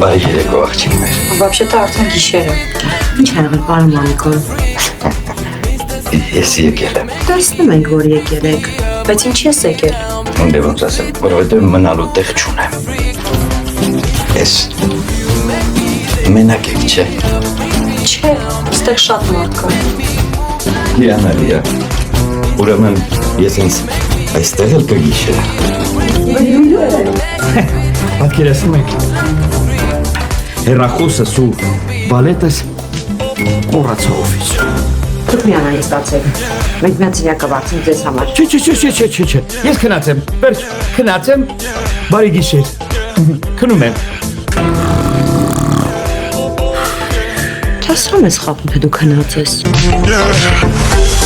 Բարի երեկո աղջիկներ։ Вообще-то արդեն գիշեր է։ Ինչ ա եղել, պարոն Մամիկոն։ Ես եկել եմ։ Տեսնում ենք, որ եկել եք։ Բայց ինչի ես եկել։ Դե ոնց ասեմ, որովհետև մնալու տեղ չունեմ։ Ես մենակ եք, չէ։ Չէ, այստեղ շատ մարդ կա։ Հիանալի է։ Ուրեմն ես ինձ այստեղ էլ կգիշեր։ Պատկերացնում եք հեռախոսս ու բալետս մոռացողովից։ Դուք միանա ստացեք։ Մենք միացինյակը վարձում ձեզ համար։ Չէ, ես քնած եմ, վերջ, քնած եմ, բարի գիշեր, քնում եմ։ Չասում ես խապում, թե դու քնած ես։